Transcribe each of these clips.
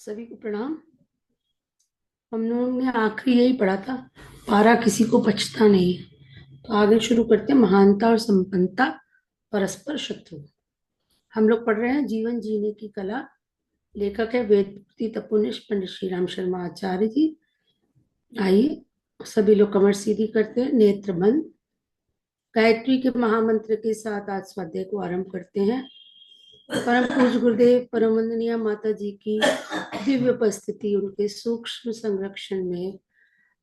सभी को प्रणाम। हम लोगों ने आखिरी यही पढ़ा था, पारा किसी को बचता नहीं है। तो आगे शुरू करते हैं। महानता और संपन्नता परस्पर शत्रु। हम लोग पढ़ रहे हैं जीवन जीने की कला। लेखक है वेदपूर्ति तपोनिष्ठ पंडित श्री राम शर्मा आचार्य जी। आइए सभी लोग कमर सीधी करते हैं, नेत्र बंद। गायत्री के महामंत्र के साथ आज स्वाध्याय को आरंभ करते हैं। परम पूज्य गुरुदेव परम वंदनीय माता जी की दिव्य उपस्थिति, उनके सूक्ष्म संरक्षण में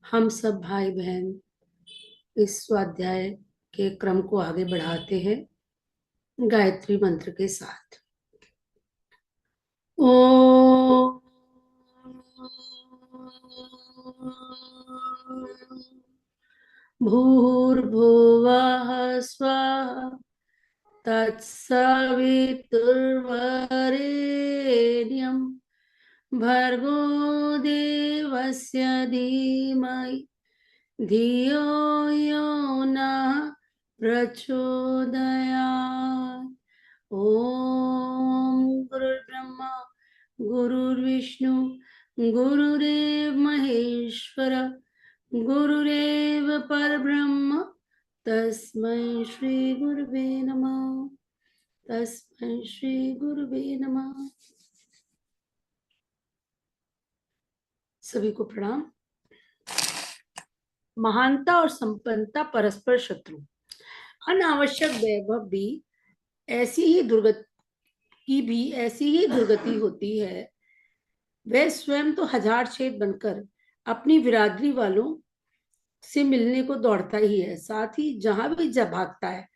हम सब भाई बहन इस स्वाध्याय के क्रम को आगे बढ़ाते हैं गायत्री मंत्र के साथ। ओम भूर्भुवः स्वः तत्सवितुर्वरेण्यं भर्गो देवस्य धीमहि धियो यो नः प्रचोदयात्। ओम गुरुर्ब्रह्मा गुरुर्विष्णु गुरुरेव महेश्वर गुरुरेव परब्रह्म तस्मै श्री गुरुवे नमः। तस्मै श्री गुरुवे नमः। सभी को प्रणाम। महानता और संपन्नता परस्पर शत्रु। अनावश्यक वैभव भी ऐसी ही दुर्गति होती है। वह स्वयं तो हजार छेद बनकर अपनी बिरादरी वालों से मिलने को दौड़ता ही है, साथ ही जहां भी जब भागता है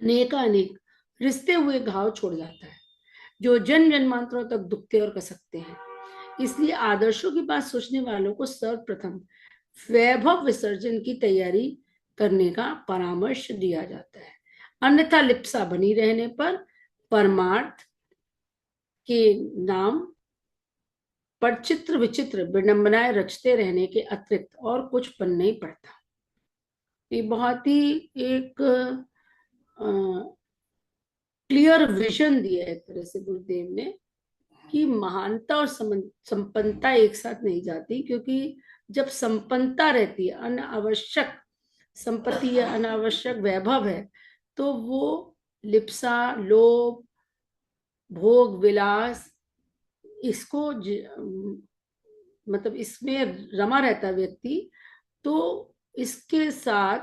अनेक रिश्ते हुए घाव छोड़ जाता है, जो जन जन्मांतरों तक दुखते और कसकते हैं। इसलिए आदर्शों की बात सोचने वालों को सर्वप्रथम वैभव विसर्जन की तैयारी करने का परामर्श दिया जाता है। अन्यथा लिप्सा बनी रहने पर परमार्थ के नाम पर चित्र विचित्र विडंबनाएं रचते रहने के अतिरिक्त और कुछ पन नहीं पड़ता। ये बहुत ही एक क्लियर विजन दिया है एक तरह से गुरुदेव ने, कि महानता और संपन्नता एक साथ नहीं जाती, क्योंकि जब संपन्नता रहती है, अनावश्यक संपत्ति या अनावश्यक वैभव है, तो वो लिप्सा, लोभ, भोग विलास, इसको मतलब इसमें रमा रहता व्यक्ति, तो इसके साथ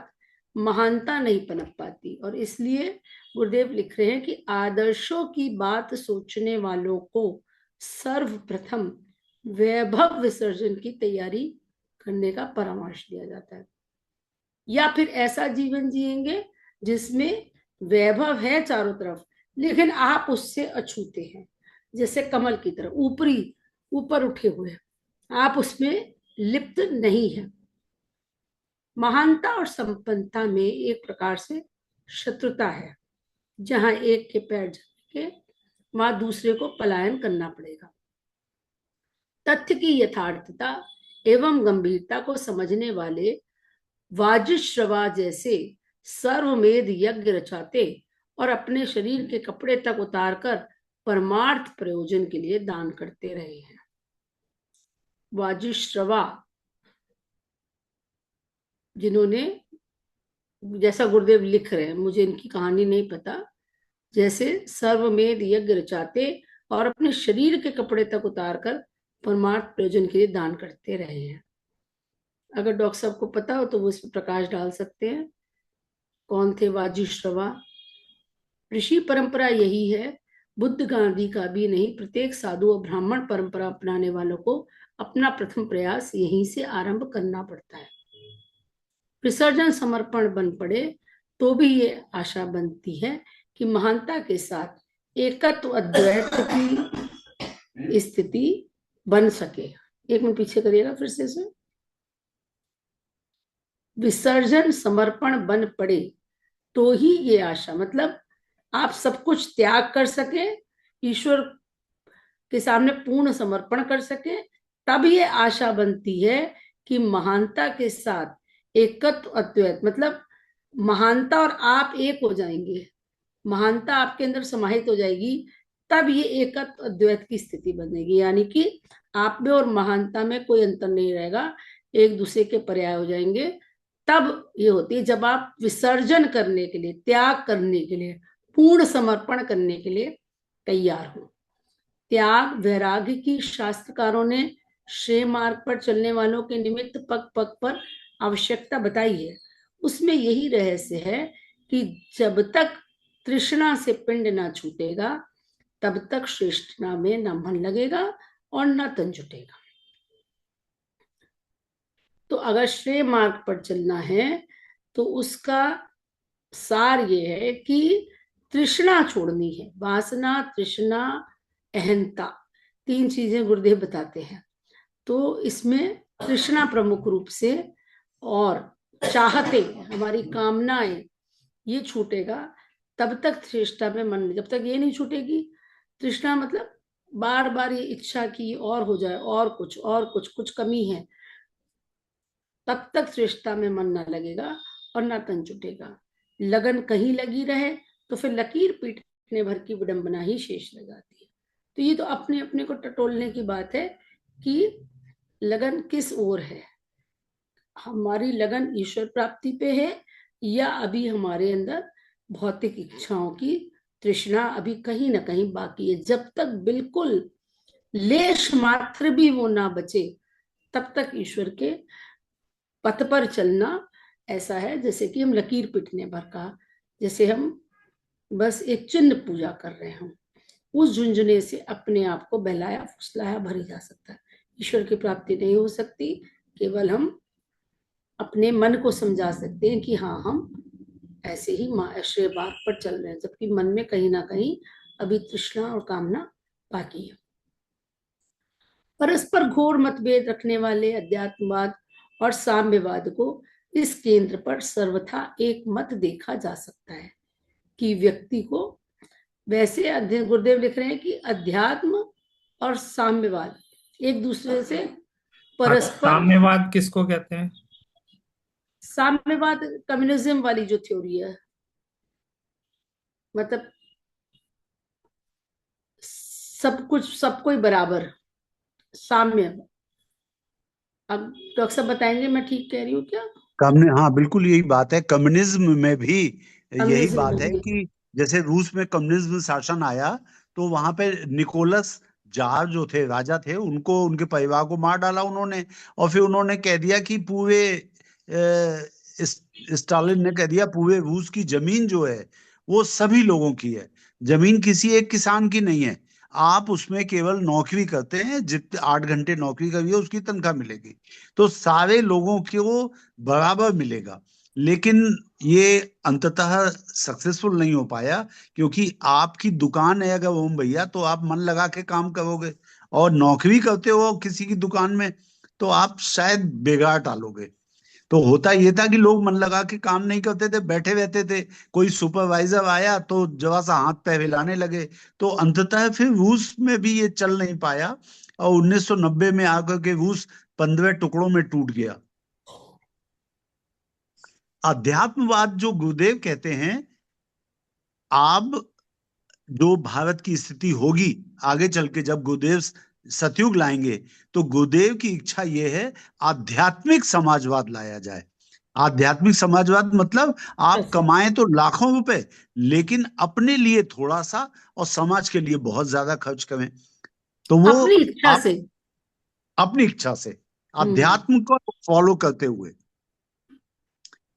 महानता नहीं पनप पाती। और इसलिए गुरुदेव लिख रहे हैं कि आदर्शों की बात सोचने वालों को सर्वप्रथम वैभव विसर्जन की तैयारी करने का परामर्श दिया जाता है। या फिर ऐसा जीवन जिएंगे जिसमें वैभव है चारों तरफ, लेकिन आप उससे अछूते हैं, जैसे कमल की तरह ऊपर उठे हुए, आप उसमें लिप्त नहीं है। महानता और संपन्नता में एक प्रकार से शत्रुता है। जहां एक के पैर जमेंगे वहां दूसरे को पलायन करना पड़ेगा। तथ्य की यथार्थता एवं गंभीरता को समझने वाले वाजिश्रवा जैसे सर्वमेध यज्ञ रचाते और अपने शरीर के कपड़े तक उतारकर परमार्थ प्रयोजन के लिए दान करते रहे हैं। वाजिश्रवा जिन्होंने, जैसा गुरुदेव लिख रहे हैं, मुझे इनकी कहानी नहीं पता, जैसे सर्वमेध यज्ञ रचाते और अपने शरीर के कपड़े तक उतारकर परमार्थ प्रयोजन के लिए दान करते रहे हैं। अगर डॉक्टर साहब को पता हो तो वो इस पर प्रकाश डाल सकते हैं, कौन थे वाजिश्रवा। ऋषि परंपरा यही है, बुद्ध गांधी का भी नहीं, प्रत्येक साधु और ब्राह्मण परंपरा अपनाने वालों को अपना प्रथम प्रयास यहीं से आरंभ करना पड़ता है। विसर्जन समर्पण बन पड़े तो भी ये आशा बनती है कि महानता के साथ एकत्व अद्वैत की स्थिति बन सके। एक मिनट पीछे करिएगा फिर से। विसर्जन समर्पण बन पड़े तो ही ये आशा, मतलब आप सब कुछ त्याग कर सके, ईश्वर के सामने पूर्ण समर्पण कर सके, तब ये आशा बनती है कि महानता के साथ एकत्व अद्वैत, मतलब महानता और आप एक हो जाएंगे, महानता आपके अंदर समाहित हो जाएगी, तब ये एकत्व अद्वैत की स्थिति बनेगी, यानी कि आप में और महानता में कोई अंतर नहीं रहेगा, एक दूसरे के पर्याय हो जाएंगे। तब ये होती है जब आप विसर्जन करने के लिए, त्याग करने के लिए, पूर्ण समर्पण करने के लिए तैयार हो। त्याग वैराग्य की शास्त्रकारों ने श्रेय मार्ग पर चलने वालों के निमित्त पग पग पर आवश्यकता बताई है। उसमें यही रहस्य है कि जब तक तृष्णा से पिंड ना छूटेगा, तब तक श्रेष्ठता में न मन लगेगा और न तन जुटेगा। तो अगर श्रेय मार्ग पर चलना है तो उसका सार ये है कि तृष्णा छोड़नी है। वासना, तृष्णा, अहंता, तीन चीजें गुरुदेव बताते हैं। तो इसमें तृष्णा प्रमुख रूप से, और चाहते, हमारी कामनाएं, ये छूटेगा तब तक श्रेष्ठता में मन। जब तक ये नहीं छूटेगी, तृष्णा मतलब बार बार ये इच्छा की और हो जाए, और कुछ और कुछ कुछ कमी है, तब तक श्रेष्ठता में मन न लगेगा और न तन छूटेगा। लगन कहीं लगी रहे तो फिर लकीर पीटने भर की विडंबना ही शेष रह जाती है। तो ये तो अपने अपने को टटोलने की बात है कि लगन किस ओर है। हमारी लगन ईश्वर प्राप्ति पे है, या अभी हमारे अंदर भौतिक इच्छाओं की तृष्णा अभी कहीं ना कहीं बाकी है। जब तक बिल्कुल लेश मात्र भी वो ना बचे, तब तक ईश्वर के पथ पर चलना ऐसा है जैसे कि हम लकीर पीटने भर का, जैसे हम बस एक चिन्ह पूजा कर रहे हों। उस झुंझुने से अपने आप को बहलाया फुसलाया भर जा सकता है। ईश्वर की प्राप्ति नहीं हो सकती, केवल हम अपने मन को समझा सकते हैं कि हाँ, हम ऐसे ही श्रेय मार्ग पर चल रहे हैं, जबकि मन में कहीं ना कहीं अभी तृष्णा और कामना बाकी है। परस्पर घोर मतभेद रखने वाले अध्यात्मवाद और साम्यवाद को इस केंद्र पर सर्वथा एक मत देखा जा सकता है कि व्यक्ति को, वैसे गुरुदेव लिख रहे हैं कि अध्यात्म और साम्यवाद एक दूसरे से परस्पर। साम्यवाद किसको कहते हैं? साम्यवाद कम्युनिज्म वाली जो थ्योरी है, मतलब सब कुछ सब कोई बराबर, साम्य। अब डॉक्टर साहब बताएंगे मैं ठीक कह रही हूँ क्या? हाँ बिल्कुल यही बात है। कम्युनिज्म में भी यही कम्युनिज्म बात में है भी। कि जैसे रूस में कम्युनिज्म शासन आया तो वहां पे निकोलस जार जो थे, राजा थे, उनको, उनके परिवार को मार डाला उन्होंने। और फिर उन्होंने कह दिया कि पूरे स्टालिन ने कह दिया पूरे रूस की जमीन जो है वो सभी लोगों की है, जमीन किसी एक किसान की नहीं है। आप उसमें केवल नौकरी करते हैं, जितने 8 घंटे नौकरी करिए उसकी तनख्वाह मिलेगी, तो सारे लोगों को बराबर मिलेगा। लेकिन ये अंततः सक्सेसफुल नहीं हो पाया, क्योंकि आपकी दुकान है अगर ओम भैया, तो आप मन लगा के काम करोगे, और नौकरी करते हो किसी की दुकान में तो आप शायद बेगार टालोगे। तो होता ये था कि लोग मन लगा के काम नहीं करते थे, बैठे रहते थे। कोई सुपरवाइजर आया तो जरा सा हाथ पैर हिलाने लगे। तो अंततः फिर रूस में भी ये चल नहीं पाया, और 1990 में आकर के रूस 15 टुकड़ों में टूट गया। अध्यात्मवाद जो गुरुदेव कहते हैं, अब जो भारत की स्थिति होगी आगे चल के, जब गुरुदेव सतयुग लाएंगे, तो गुरुदेव की इच्छा यह है आध्यात्मिक समाजवाद लाया जाए। आध्यात्मिक समाजवाद मतलब आप अच्छा, कमाएं तो लाखों रुपए, लेकिन अपने लिए थोड़ा सा और समाज के लिए बहुत ज्यादा खर्च करें। तो वो अपनी इच्छा आप से। अपनी इच्छा से हम्म। अध्यात्म को फॉलो करते हुए,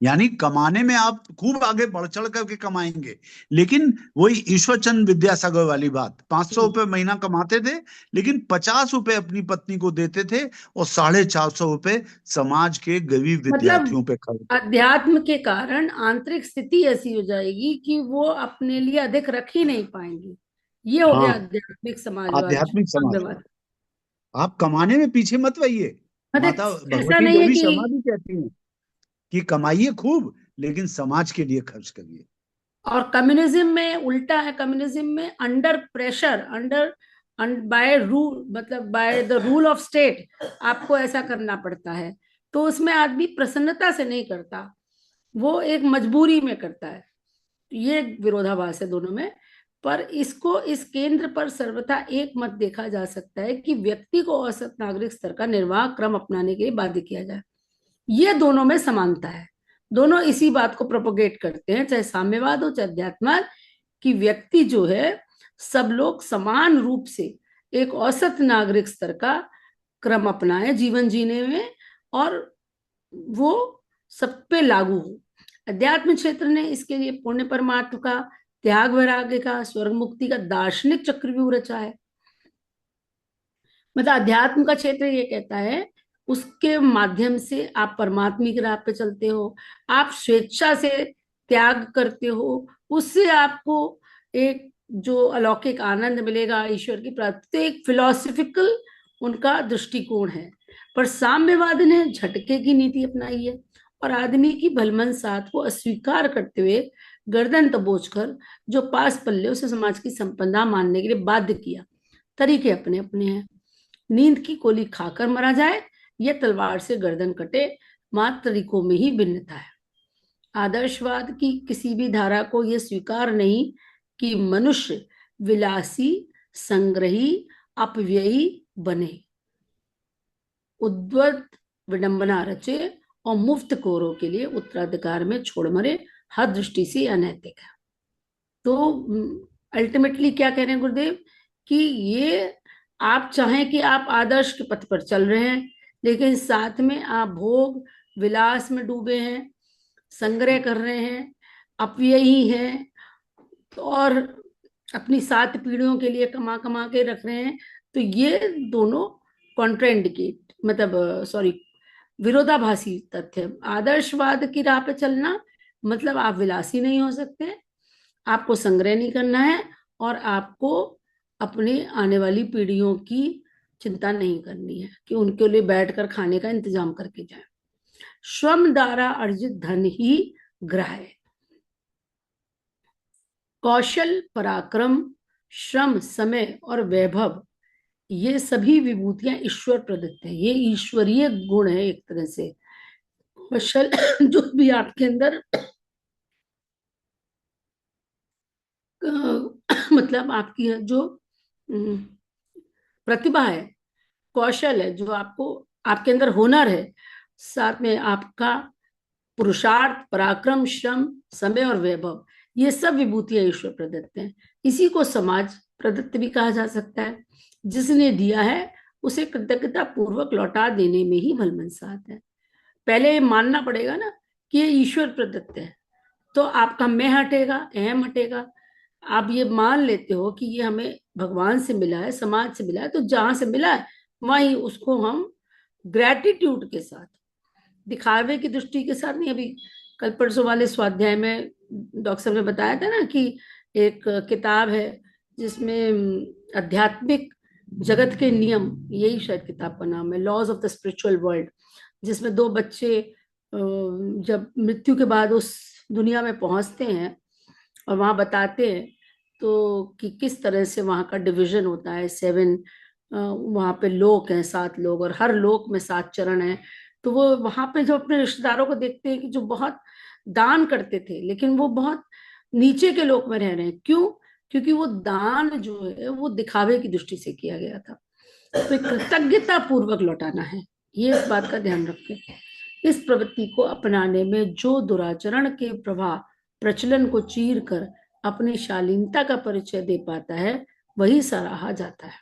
यानी कमाने में आप खूब आगे बढ़ चढ़ करके कमाएंगे, लेकिन वही ईश्वर चंद्र विद्यासागर वाली बात, 500 रुपए महीना कमाते थे, लेकिन 50 रुपए अपनी पत्नी को देते थे और 450 रुपए समाज के गरीब मतलब विद्यार्थियों पे खर्च। अध्यात्म के कारण आंतरिक स्थिति ऐसी हो जाएगी कि वो अपने लिए अधिक रख ही नहीं पाएंगे। ये हो गया हाँ, आध्यात्मिक समाजवाद, आध्यात्मिक समाजवाद। साम्यवाद। आप कमाने में पीछे मत रहिए। माता मतलब ऐसा भगवती नहीं है देवी कि, शर्मा भी कहती हैं कि कमाइए खूब, लेकिन समाज के लिए खर्च करिए। और कम्युनिज्म में उल्टा है। कम्युनिज्म में under pressure, under by rule, मतलब by the rule of state आपको ऐसा करना पड़ता है। तो उसमें आदमी प्रसन्नता से नहीं करता, वो एक मजबूरी में करता है। ये विरोधाभास है दोनों में। पर इसको इस केंद्र पर सर्वथा एक मत देखा जा सकता है कि व्यक्ति को औसत नागरिक स्तर का निर्वाह क्रम अपनाने के लिए बाध्य किया जाए। ये दोनों में समानता है, दोनों इसी बात को प्रोपोगेट करते हैं, चाहे साम्यवाद हो चाहे अध्यात्मवाद, कि व्यक्ति जो है सब लोग समान रूप से एक औसत नागरिक स्तर का क्रम अपनाए जीवन जीने में और वो सब पे लागू हो। अध्यात्म क्षेत्र ने इसके लिए पुण्य परमात्मा का, त्याग वैराग्य का, स्वर्ग मुक्ति का दार्शनिक चक्रव्यूह रचा है। मतलब अध्यात्म का क्षेत्र ये कहता है उसके माध्यम से आप परमात्मा की राह पे चलते हो, आप स्वेच्छा से त्याग करते हो, उससे आपको एक जो अलौकिक आनंद मिलेगा, ईश्वर की प्राप्ति, एक फिलोसफिकल उनका दृष्टिकोण है। पर साम्यवाद ने झटके की नीति अपनाई है और आदमी की भलमनसाहत को अस्वीकार करते हुए गर्दन दबोच कर जो पास पल्ले उसे समाज की संपदा मानने के लिए बाध्य किया। तरीके अपने अपने हैं, नींद की गोली खाकर मरा जाए या तलवार से गर्दन कटे, मात्र तरीकों में ही भिन्नता है। आदर्शवाद की किसी भी धारा को यह स्वीकार नहीं कि मनुष्य विलासी, संग्रही, अपव्ययी बने, उद्वत विडंबना रचे और मुफ्त कोरों के लिए उत्तराधिकार में छोड़ मरे, हर दृष्टि से अनैतिक है। तो अल्टीमेटली क्या कह रहे हैं गुरुदेव कि ये आप चाहें कि आप आदर्श के पथ पर चल रहे हैं, लेकिन साथ में आप भोग विलास में डूबे हैं, संग्रह कर रहे हैं, अपव्ययी हैं और अपनी 7 पीढ़ियों के लिए कमा कमा के रख रहे हैं। तो ये दोनों कॉन्ट्राइंडिकेट, मतलब सॉरी, विरोधाभासी तथ्य। आदर्शवाद की राह पे चलना मतलब आप विलासी नहीं हो सकते, आपको संग्रह नहीं करना है और आपको अपनी आने वाली पीढ़ियों की चिंता नहीं करनी है कि उनके लिए बैठकर खाने का इंतजाम करके जाए। श्रम द्वारा अर्जित धन ही ग्राह्य। कौशल, पराक्रम, श्रम, समय और वैभव, ये सभी विभूतियां ईश्वर प्रदत्त है, ये ईश्वरीय गुण है एक तरह से। कौशल जो भी आपके अंदर मतलब आपकी जो प्रतिभा है, कौशल है, जो आपको आपके अंदर हुनर है, साथ में आपका पुरुषार्थ, पराक्रम, श्रम, समय और वैभव, ये सब विभूतियां ईश्वर प्रदत्त हैं। इसी को समाज प्रदत्त भी कहा जा सकता है। जिसने दिया है उसे कृतज्ञता पूर्वक लौटा देने में ही भलमनसाहत है। पहले ये मानना पड़ेगा ना कि ये ईश्वर प्रदत्त है, तो आपका मैं हटेगा, अहम हटेगा। आप ये मान लेते हो कि ये हमें भगवान से मिला है, समाज से मिला है, तो जहां से मिला है वहीं उसको हम ग्रेटिट्यूड के साथ, दिखावे की दृष्टि के साथ नहीं। अभी कल परसों वाले स्वाध्याय में डॉक्टर साहब ने बताया था ना कि एक किताब है जिसमें आध्यात्मिक जगत के नियम, यही शायद किताब का नाम है, laws of the spiritual world, जिसमें 2 बच्चे जब मृत्यु के बाद उस दुनिया में पहुंचते हैं और वहां बताते हैं तो कि किस तरह से वहां का डिवीजन होता है। 7 वहां पे लोक हैं, 7 लोग, और हर लोक में 7 चरण हैं। तो वो वहां पे जो अपने रिश्तेदारों को देखते हैं कि जो बहुत दान करते थे लेकिन वो बहुत नीचे के लोक में रह रहे हैं, क्यों? क्योंकि वो दान जो है वो दिखावे की दृष्टि से किया गया था। तो कृतज्ञता पूर्वक लौटाना है, ये इस बात का ध्यान रखें। इस प्रवृत्ति को अपनाने में जो दुराचरण के प्रवाह प्रचलन को चीर कर अपनी शालीनता का परिचय दे पाता है वही सराहा जाता है।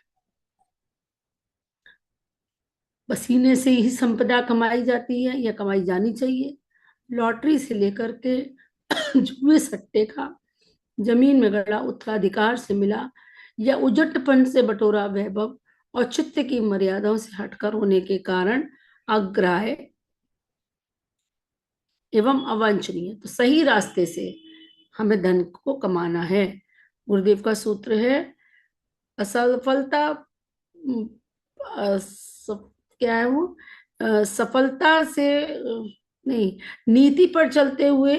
पसीने से ही संपदा कमाई जाती है या कमाई जानी चाहिए। लॉटरी से लेकर के जुए सट्टे का, जमीन में गड़ा उत्तराधिकार से मिला या उजटपन से बटोरा वैभव और चित्त की मर्यादाओं से हटकर होने के कारण अग्राह्य एवं अवांछनीय। तो सही रास्ते से हमें धन को कमाना है। गुरुदेव का सूत्र है, असफलता क्या है वो, सफलता से नहीं, नीति पर चलते हुए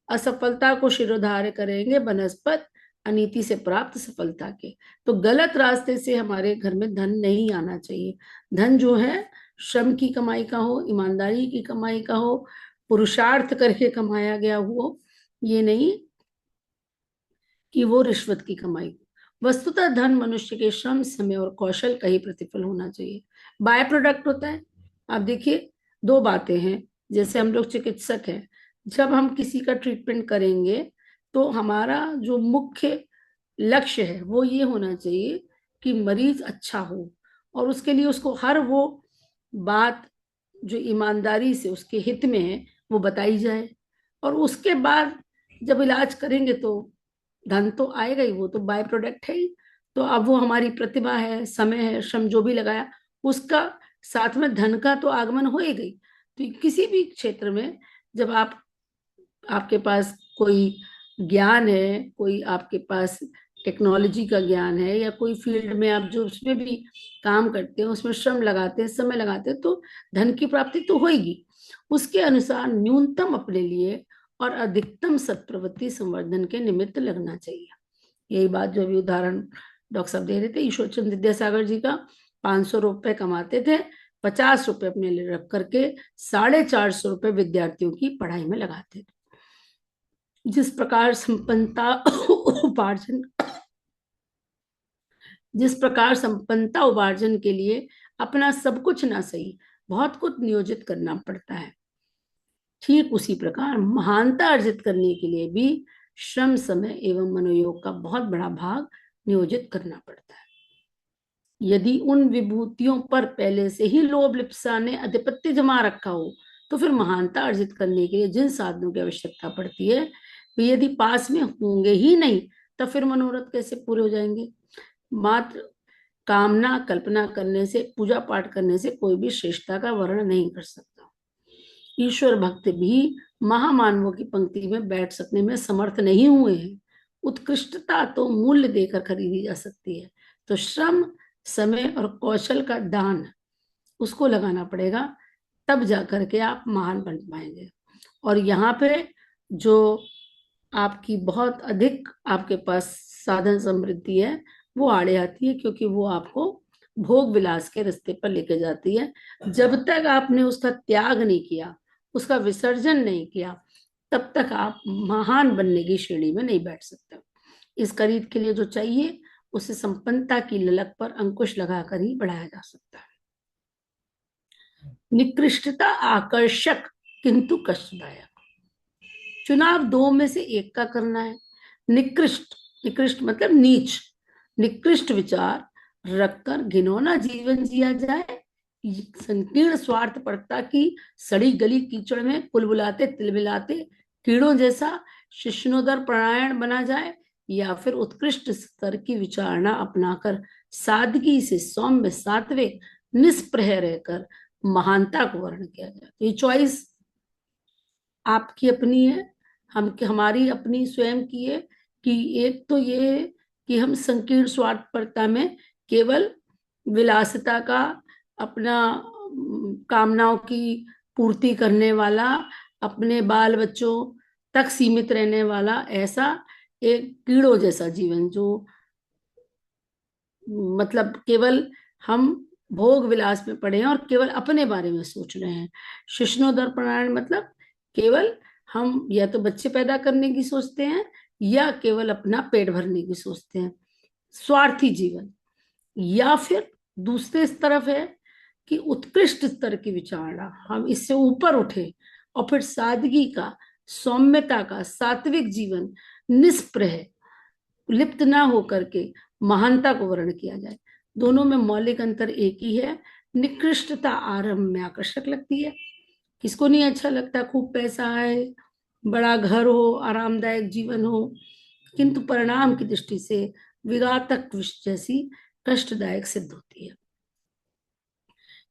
असफलता को शिरोधार्य करेंगे बनस्पत अनीति से प्राप्त सफलता के। तो गलत रास्ते से हमारे घर में धन नहीं आना चाहिए। धन जो है श्रम की कमाई का हो, ईमानदारी की कमाई का हो, पुरुषार्थ करके कमाया गया हो, ये नहीं कि वो रिश्वत की कमाई हो। वस्तुतः धन मनुष्य के श्रम, समय और कौशल का ही प्रतिफल होना चाहिए। बाय प्रोडक्ट होता है। आप देखिए, दो बातें हैं। जैसे हम लोग चिकित्सक हैं, जब हम किसी का ट्रीटमेंट करेंगे तो हमारा जो मुख्य लक्ष्य है वो ये होना चाहिए कि मरीज अच्छा हो, और उसके लिए उसको हर वो बात जो ईमानदारी से उसके हित में है वो बताई जाए। और उसके बाद जब इलाज करेंगे तो धन तो आएगा ही, वो तो बाय प्रोडक्ट है ही। तो अब वो हमारी प्रतिभा है, समय है, श्रम जो भी लगाया उसका साथ में धन का तो आगमन हो ही गई। तो किसी भी क्षेत्र में जब आपके पास कोई ज्ञान है, कोई आपके पास टेक्नोलॉजी का ज्ञान है, या कोई फील्ड में आप जो उसमें भी काम करते हैं उसमें श्रम लगाते हैं, समय लगाते हैं, तो धन की प्राप्ति तो होगी। उसके अनुसार न्यूनतम अपने लिए और अधिकतम सत्प्रवृत्ति संवर्धन के निमित्त लगना चाहिए। यही बात जो अभी उदाहरण डॉक्टर साहब दे रहे थे, ईश्वर चंद्र विद्यासागर जी का 500 रुपए कमाते थे, 50 रुपए अपने लिए रख करके 450 रुपए विद्यार्थियों की पढ़ाई में लगाते थे। जिस प्रकार संपन्नता उपार्जन के लिए अपना सब कुछ ना सही, बहुत कुछ नियोजित करना पड़ता है, ठीक उसी प्रकार महानता अर्जित करने के लिए भी श्रम, समय एवं मनोयोग का बहुत बड़ा भाग नियोजित करना पड़ता है। यदि उन विभूतियों पर पहले से ही लोभ लिप्सा ने आधिपत्य जमा रखा हो, तो फिर महानता अर्जित करने के लिए जिन साधनों की आवश्यकता पड़ती है वे यदि पास में होंगे ही नहीं, तो फिर मनोरथ कैसे पूरे हो जाएंगे। मात्र कामना कल्पना करने से, पूजा पाठ करने से कोई भी श्रेष्ठता का वर्णन नहीं कर सकता। ईश्वर भक्त भी महामानवों की पंक्ति में बैठ सकने में समर्थ नहीं हुए हैं। उत्कृष्टता तो मूल्य देकर खरीदी जा सकती है। तो श्रम, समय और कौशल का दान उसको लगाना पड़ेगा, तब जाकर के आप महान बन पाएंगे। और यहाँ पे जो आपकी बहुत अधिक आपके पास साधन समृद्धि है वो आड़े आती है, क्योंकि वो आपको भोग विलास के रास्ते पर लेके जाती है। जब तक आपने उसका त्याग नहीं किया, उसका विसर्जन नहीं किया, तब तक आप महान बनने की श्रेणी में नहीं बैठ सकते। इस खरीद के लिए जो चाहिए उसे संपन्नता की ललक पर अंकुश लगाकर ही बढ़ाया जा सकता है। निकृष्टता आकर्षक किंतु कष्टदायक। चुनाव दो में से एक का करना है। निकृष्ट, निकृष्ट मतलब नीच, निकृष्ट विचार रखकर घिनौना जीवन जिया जाए, संकीर्ण स्वार्थपरता की सड़ी गली कीचड़ में कुलबुलाते तिलमिलाते कीड़ों जैसा शिष्णोदर प्राणायण बना जाए, या फिर उत्कृष्ट स्तर की विचारणा अपनाकर सादगी से सौम्य सात्विक निष्प्रह रहकर महानता को वर्ण किया जाए। तो ये चॉइस आपकी अपनी है, हमारी अपनी स्वयं की है। कि एक तो ये है कि हम संकीर्ण स्वार्थपरता में केवल विलासिता का, अपना कामनाओं की पूर्ति करने वाला, अपने बाल बच्चों तक सीमित रहने वाला ऐसा एक कीड़ों जैसा जीवन, जो मतलब केवल हम भोग विलास में पड़े हैं और केवल अपने बारे में सोच रहे हैं। शिष्णोदर प्राणायण मतलब केवल हम या तो बच्चे पैदा करने की सोचते हैं या केवल अपना पेट भरने की सोचते हैं, स्वार्थी जीवन। या फिर दूसरे तरफ है कि उत्कृष्ट स्तर की विचारणा, हम इससे ऊपर उठे और फिर सादगी का, सौम्यता का, सात्विक जीवन, निष्प्रह लिप्त ना होकर के महानता को वर्ण किया जाए। दोनों में मौलिक अंतर एक ही है। निकृष्टता आरंभ में आकर्षक लगती है, किसको नहीं अच्छा लगता, खूब पैसा है, बड़ा घर हो, आरामदायक जीवन हो, किंतु परिणाम की दृष्टि से विघातक विष जैसी कष्टदायक सिद्ध होती है।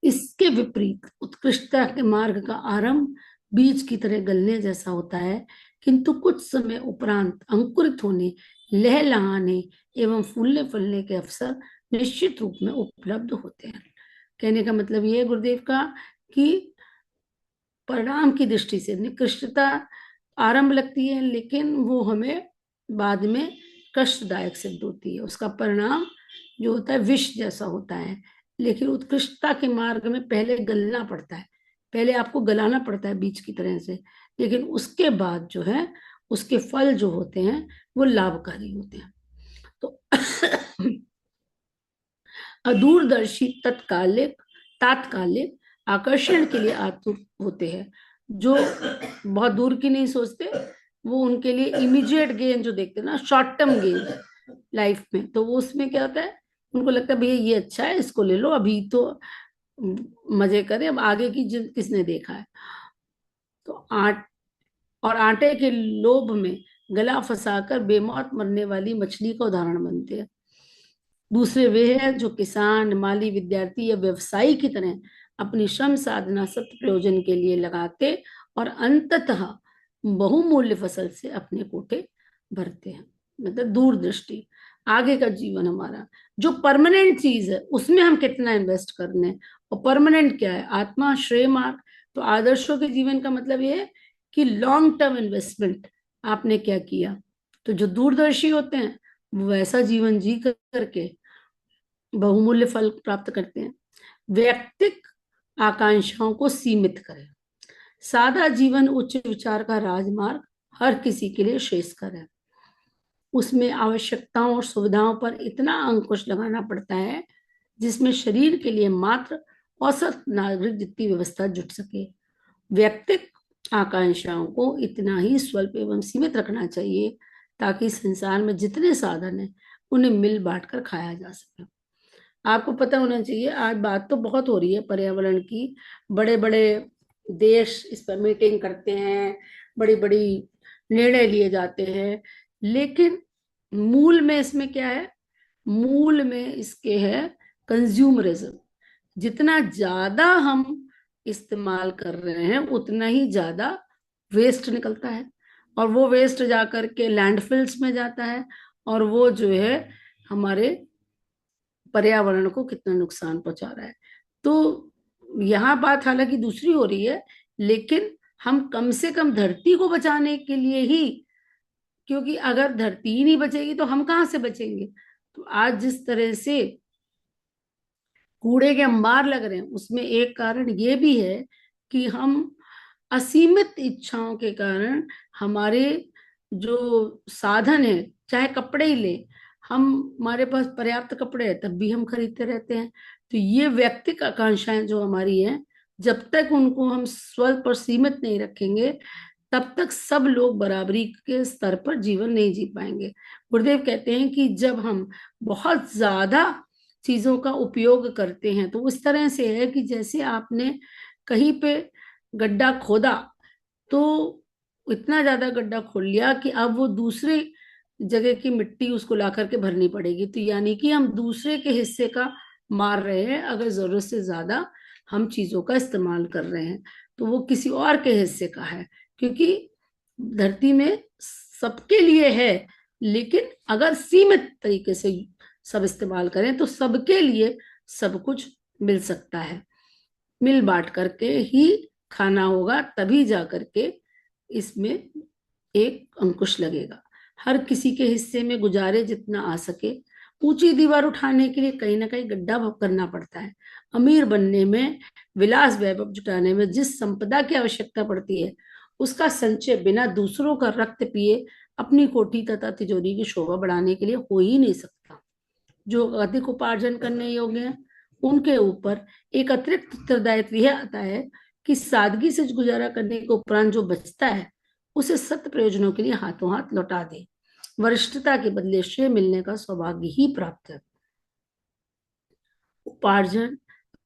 इसके विपरीत उत्कृष्टता के मार्ग का आरंभ बीज की तरह गलने जैसा होता है, किंतु कुछ समय उपरांत अंकुरित होने, लहलहाने एवं फूलने फलने के अवसर निश्चित रूप में उपलब्ध होते हैं। कहने का मतलब ये है गुरुदेव का कि परिणाम की दृष्टि से निकृष्टता आरंभ लगती है, लेकिन वो हमें बाद में कष्टदायक सिद्ध होती है। उसका परिणाम जो होता है विष जैसा होता है। लेकिन उत्कृष्टता के मार्ग में पहले गलना पड़ता है, पहले आपको गलाना पड़ता है बीज की तरह से, लेकिन उसके बाद जो है उसके फल जो होते हैं वो लाभकारी होते हैं। तो अदूरदर्शी तात्कालिक आकर्षण के लिए आतुर होते हैं, जो बहुत दूर की नहीं सोचते, वो उनके लिए इमीडिएट गेन जो देखते हैं ना, शॉर्ट टर्म गेन लाइफ में, तो वो उसमें क्या होता है, उनको लगता है भैया ये अच्छा है, इसको ले लो, अभी तो मजे करें, अब आगे की किसने देखा है। तो आटे के लोभ में गला फंसाकर बेमौत मरने वाली मछली का उदाहरण बनते हैं। दूसरे वे हैं जो किसान, माली, विद्यार्थी या व्यवसायी की तरह अपनी श्रम साधना सत प्रयोजन के लिए लगाते और अंततः बहुमूल्य फसल से अपने कोटे भरते हैं। मतलब दूरदृष्टि, आगे का जीवन हमारा जो परमानेंट चीज है उसमें हम कितना इन्वेस्ट कर रहे हैं, और परमानेंट क्या है, आत्मा, श्रेय मार्ग। तो आदर्शों के जीवन का मतलब ये है कि लॉन्ग टर्म इन्वेस्टमेंट आपने क्या किया। तो जो दूरदर्शी होते हैं वो वैसा जीवन जी करके बहुमूल्य फल प्राप्त करते हैं। व्यक्तिक आकांक्षाओं को सीमित करें। सादा जीवन उच्च विचार का राजमार्ग हर किसी के लिए श्रेयस्कर है। उसमें आवश्यकताओं और सुविधाओं पर इतना अंकुश लगाना पड़ता है जिसमें शरीर के लिए मात्र औसत नागरिक जितनी व्यवस्था जुट सके। व्यक्तिक आकांक्षाओं को इतना ही स्वल्प एवं सीमित रखना चाहिए ताकि संसार में जितने साधन हैं उन्हें मिल बांट कर खाया जा सके। आपको पता होना चाहिए, आज बात तो बहुत हो रही है पर्यावरण की, बड़े बड़े देश इस पर मीटिंग करते हैं, बड़ी बड़ी निर्णय लिए जाते हैं, लेकिन मूल में इसमें क्या है, मूल में इसके है कंज्यूमरिज्म। जितना ज्यादा हम इस्तेमाल कर रहे हैं उतना ही ज्यादा वेस्ट निकलता है, और वो वेस्ट जाकर के लैंडफिल्स में जाता है, और वो जो है हमारे पर्यावरण को कितना नुकसान पहुंचा रहा है। तो यहाँ बात हालांकि दूसरी हो रही है, लेकिन हम कम से कम धरती को बचाने के लिए ही, क्योंकि अगर धरती ही नहीं बचेगी तो हम कहाँ से बचेंगे। तो आज जिस तरह से कूड़े के अंबार लग रहे हैं उसमें एक कारण ये भी है कि हम असीमित इच्छाओं के कारण हमारे जो साधन है, चाहे कपड़े ही ले, हम हमारे पास पर्याप्त कपड़े हैं तब भी हम खरीदते रहते हैं। तो ये व्यक्तिगत आकांक्षाएं जो हमारी हैं, जब तक उनको हम स्वल्प और सीमित नहीं रखेंगे तब तक सब लोग बराबरी के स्तर पर जीवन नहीं जी पाएंगे। गुरुदेव कहते हैं कि जब हम बहुत ज्यादा चीजों का उपयोग करते हैं तो उस तरह से है कि जैसे आपने कहीं पे गड्ढा खोदा, तो इतना ज्यादा गड्ढा खोल लिया कि अब वो दूसरे जगह की मिट्टी उसको ला करके भरनी पड़ेगी। तो यानी कि हम दूसरे के हिस्से का मार रहे हैं, अगर जरूरत से ज्यादा हम चीजों का इस्तेमाल कर रहे हैं तो वो किसी और के हिस्से का है, क्योंकि धरती में सबके लिए है, लेकिन अगर सीमित तरीके से सब इस्तेमाल करें तो सबके लिए सब कुछ मिल सकता है। मिल बांट करके ही खाना होगा, तभी जा करके इसमें एक अंकुश लगेगा। हर किसी के हिस्से में गुजारे जितना आ सके। ऊंची दीवार उठाने के लिए कहीं ना कहीं गड्ढा करना पड़ता है। अमीर बनने में, विलास वैभव जुटाने में जिस संपदा की आवश्यकता पड़ती है उसका संचय बिना दूसरों का रक्त पिए अपनी कोठी तथा तिजोरी की शोभा बढ़ाने के लिए हो ही नहीं सकता। जो अधिक उपार्जन करने योग्य हैं उनके ऊपर एक अतिरिक्त उत्तरदायित्व यह आता है कि सादगी से गुजारा करने के उपरांत जो बचता है उसे सत्य प्रयोजनों के लिए हाथों हाथ लौटा दे। वरिष्ठता के बदले श्रेय मिलने का सौभाग्य ही प्राप्त है। उपार्जन,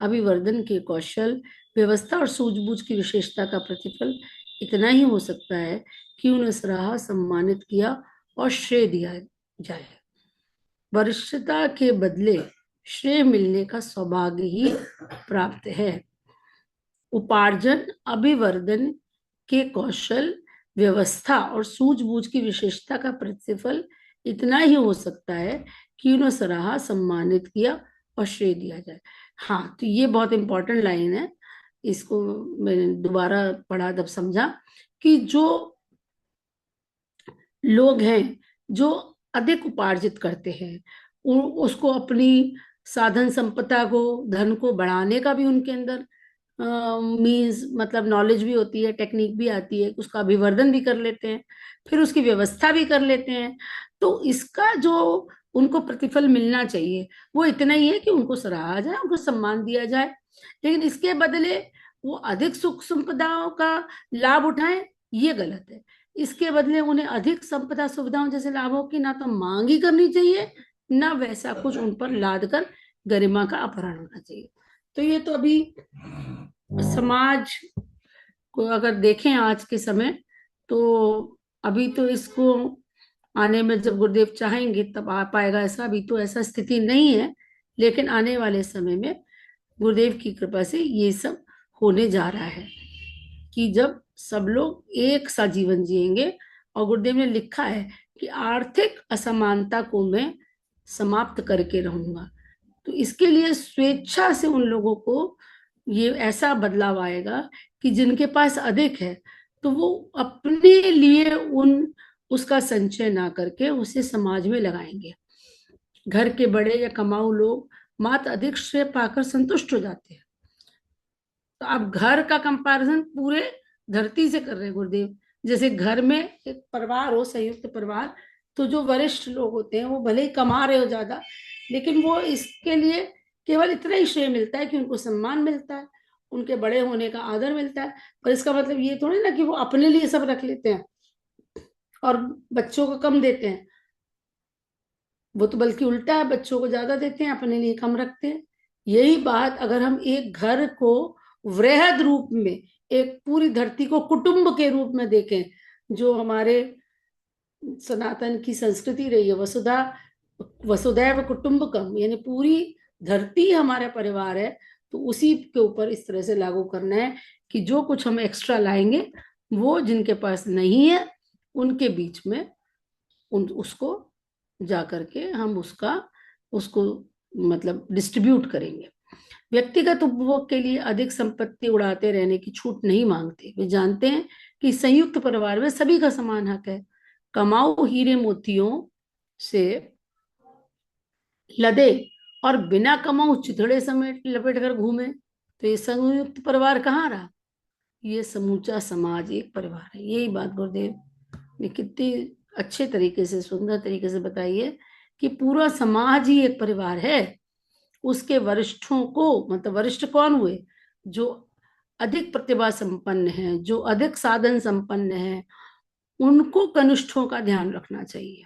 अभिवर्धन के कौशल, व्यवस्था और सूझबूझ की विशेषता का प्रतिफल इतना ही हो सकता है कि उन्हें सराहा, सम्मानित किया और श्रेय दिया जाए। वरिष्ठता के बदले श्रेय मिलने का सौभाग्य ही प्राप्त है। उपार्जन, अभिवर्धन के कौशल, व्यवस्था और सूझबूझ की विशेषता का प्रतिफल इतना ही हो सकता है कि उन्हें सराहा, सम्मानित किया और श्रेय दिया जाए। हाँ, तो ये बहुत इंपॉर्टेंट लाइन है, इसको मैंने दोबारा पढ़ा तब समझा कि जो लोग हैं जो अधिक उपार्जित करते हैं, उसको अपनी साधन संपदा को, धन को बढ़ाने का भी उनके अंदर मीन्स मतलब नॉलेज भी होती है, टेक्निक भी आती है, उसका अभिवर्धन भी कर लेते हैं, फिर उसकी व्यवस्था भी कर लेते हैं। तो इसका जो उनको प्रतिफल मिलना चाहिए वो इतना ही है कि उनको सराहा जाए, उनको सम्मान दिया जाए, लेकिन इसके बदले वो अधिक सुख संपदाओं का लाभ उठाएं, ये गलत है। इसके बदले उन्हें अधिक संपदा सुविधाओं जैसे लाभों की ना तो मांग ही करनी चाहिए, ना वैसा कुछ उन पर लाद कर गरिमा का अपहरण होना चाहिए। तो ये तो अभी समाज को अगर देखें आज के समय, तो अभी तो इसको आने में जब गुरुदेव चाहेंगे तब आ पाएगा ऐसा, अभी तो ऐसा स्थिति नहीं है, लेकिन आने वाले समय में गुरुदेव की कृपा से ये सब होने जा रहा है कि जब सब लोग एक सा जीवन जिएंगे। और गुरुदेव ने लिखा है कि आर्थिक असमानता को मैं समाप्त करके रहूंगा। तो इसके लिए स्वेच्छा से उन लोगों को ये ऐसा बदलाव आएगा कि जिनके पास अधिक है तो वो अपने लिए उन उसका संचय ना करके उसे समाज में लगाएंगे। घर के बड़े या कमाऊ लोग मात्र अधिक श्रेय पाकर संतुष्ट हो जाते हैं। तो आप घर का कंपैरिजन पूरे धरती से कर रहे हैं गुरुदेव। जैसे घर में एक परिवार हो, संयुक्त परिवार, तो जो वरिष्ठ लोग होते हैं वो भले ही कमा रहे हो ज्यादा, लेकिन वो इसके लिए केवल इतना ही श्रेय मिलता है कि उनको सम्मान मिलता है, उनके बड़े होने का आदर मिलता है। पर इसका मतलब ये थोड़ी ना कि वो अपने लिए सब रख लेते हैं और बच्चों को कम देते हैं। वो तो बल्कि उल्टा है, बच्चों को ज्यादा देते हैं, अपने लिए कम रखते हैं। यही बात अगर हम एक घर को वृहद रूप में, एक पूरी धरती को कुटुंब के रूप में देखें, जो हमारे सनातन की संस्कृति रही है, वसुधैव कुटुंबकम, यानी पूरी धरती हमारा परिवार है, तो उसी के ऊपर इस तरह से लागू करना है कि जो कुछ हम एक्स्ट्रा लाएंगे वो जिनके पास नहीं है उनके बीच में उसको जा करके हम उसको मतलब डिस्ट्रीब्यूट करेंगे। व्यक्तिगत उपभोग के लिए अधिक संपत्ति उड़ाते रहने की छूट नहीं मांगते। वे जानते हैं कि संयुक्त परिवार में सभी का समान हक है। कमाओ हीरे मोतियों से लदे और बिना कमाओ चिथड़े समेट लपेट कर घूमे, तो ये संयुक्त परिवार कहाँ रहा? ये समूचा समाज एक परिवार है। यही बात गुरुदेव ने कितनी अच्छे तरीके से, सुंदर तरीके से बताई है कि पूरा समाज ही एक परिवार है। उसके वरिष्ठों को, मतलब वरिष्ठ कौन हुए? जो अधिक प्रतिभा संपन्न है, जो अधिक साधन संपन्न है, उनको कनिष्ठों का ध्यान रखना चाहिए।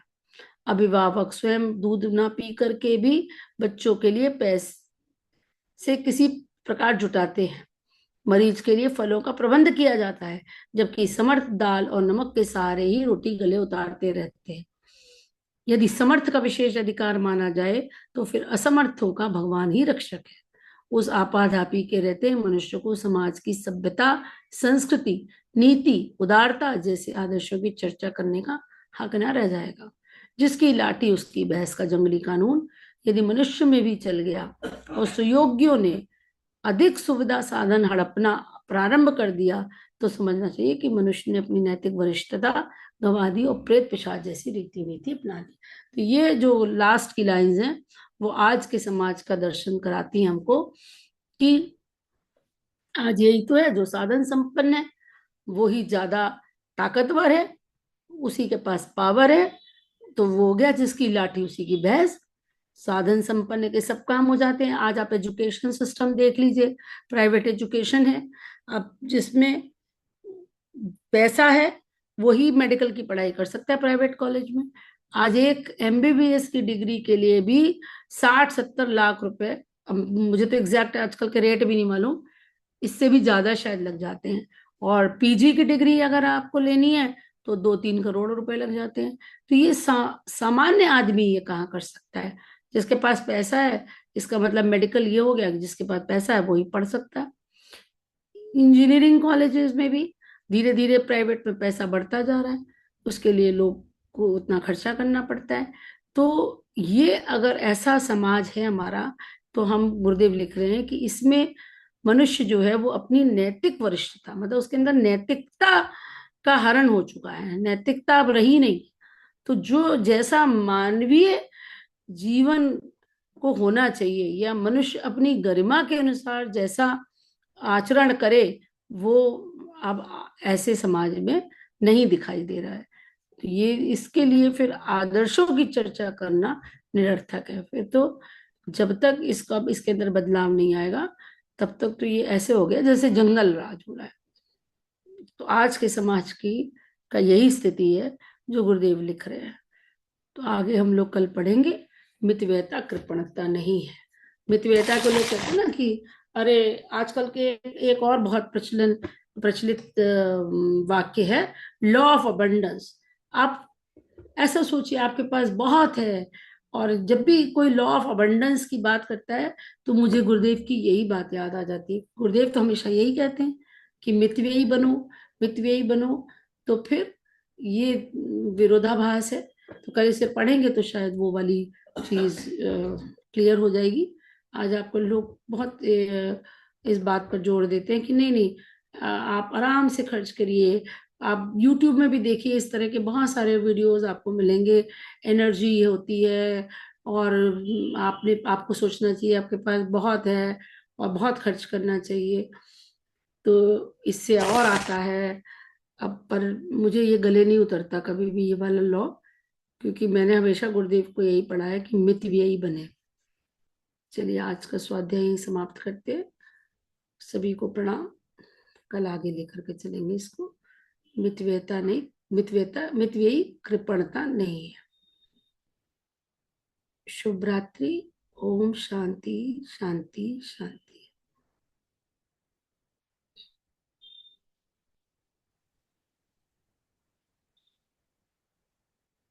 अभिभावक स्वयं दूध ना पी करके भी बच्चों के लिए पैसे किसी प्रकार जुटाते हैं। मरीज के लिए फलों का प्रबंध किया जाता है, जबकि समर्थ दाल और नमक के सहारे ही रोटी गले उतारते रहते हैं। यदि समर्थ का विशेष अधिकार माना जाए तो फिर असमर्थों का भगवान ही रक्षक है। उस आपाधापी के रहते मनुष्य को समाज की सभ्यता, संस्कृति, नीति, उदारता जैसे आदर्शों की चर्चा करने का हक न रह जाएगा। जिसकी लाठी उसकी भैंस का जंगली कानून यदि मनुष्य में भी चल गया और सुयोग्यों ने अधिक सुविधा साधन हड़पना प्रारंभ कर दिया, तो समझना चाहिए कि मनुष्य ने अपनी नैतिक वरिष्ठता गंवा दी और प्रेत पिशाच जैसी रीति नीति अपना ली। तो ये जो लास्ट की लाइंस हैं वो आज के समाज का दर्शन कराती हैं हमको कि आज यही तो है, जो साधन संपन्न है वो ही ज्यादा ताकतवर है, उसी के पास पावर है, तो वो हो गया जिसकी लाठी उसी की भैंस। साधन संपन्न के सब काम हो जाते हैं। आज आप एजुकेशन सिस्टम देख लीजिए, प्राइवेट एजुकेशन है, अब जिसमें पैसा है वही मेडिकल की पढ़ाई कर सकता है प्राइवेट कॉलेज में। आज एक एमबीबीएस की डिग्री के लिए भी 60-70 लाख रुपए, मुझे तो एग्जैक्ट आजकल के रेट भी नहीं मालूम, इससे भी ज्यादा शायद लग जाते हैं। और पीजी की डिग्री अगर आपको लेनी है तो 2-3 करोड़ रुपए लग जाते हैं। तो ये सामान्य आदमी ये कहाँ कर सकता है? जिसके पास पैसा है, इसका मतलब मेडिकल ये हो गया कि जिसके पास पैसा है वो ही पढ़ सकता है। इंजीनियरिंग कॉलेजेस में भी धीरे धीरे प्राइवेट में पैसा बढ़ता जा रहा है, उसके लिए लोग को उतना खर्चा करना पड़ता है। तो ये अगर ऐसा समाज है हमारा, तो हम गुरुदेव लिख रहे हैं कि इसमें मनुष्य जो है वो अपनी नैतिक वरिष्ठता, मतलब उसके अंदर नैतिकता का हरण हो चुका है, नैतिकता अब रही नहीं। तो जो जैसा मानवीय जीवन को होना चाहिए या मनुष्य अपनी गरिमा के अनुसार जैसा आचरण करे वो अब ऐसे समाज में नहीं दिखाई दे रहा है। तो ये इसके लिए फिर आदर्शों की चर्चा करना निरर्थक है। फिर तो जब तक इसके अंदर बदलाव नहीं आएगा तब तक तो ये ऐसे हो गया जैसे जंगल राज हो रहा है। तो आज के समाज की का यही स्थिति है जो गुरुदेव लिख रहे हैं। तो आगे हम लोग कल पढ़ेंगे मितव्ययता कृपणता नहीं है। मितव्ययता को लोग कहते हैं ना कि अरे आजकल के एक और बहुत प्रचलित वाक्य है लॉ ऑफ अबंडेंस। आप ऐसा सोचिए आपके पास बहुत है, और जब भी कोई लॉ ऑफ अबंडेंस की बात करता है तो मुझे गुरुदेव की यही बात याद आ जाती है। गुरुदेव तो हमेशा यही कहते हैं कि मितव्ययी बनो, मितव्ययी बनो। तो फिर ये विरोधाभास है। तो कल इसे पढ़ेंगे तो शायद वो वाली चीज क्लियर हो जाएगी। आज आपको लोग बहुत इस बात पर जोर देते हैं कि नहीं नहीं, आप आराम से खर्च करिए। आप YouTube में भी देखिए, इस तरह के बहुत सारे वीडियोस आपको मिलेंगे। एनर्जी होती है और आपको सोचना चाहिए आपके पास बहुत है और बहुत खर्च करना चाहिए, तो इससे और आता है। अब पर मुझे ये गले नहीं उतरता कभी भी ये वाला लॉ, क्योंकि मैंने हमेशा गुरुदेव को यही पढ़ा है कि मित व्ययी बने। चलिए आज का स्वाध्याय यही समाप्त करते हैं। सभी को प्रणाम। कल आगे लेकर के चलेंगे इसको। मितव्ययता नहीं, मितव्ययी कृपणता नहीं है। शुभ रात्रि। ओम शांति शांति शांति।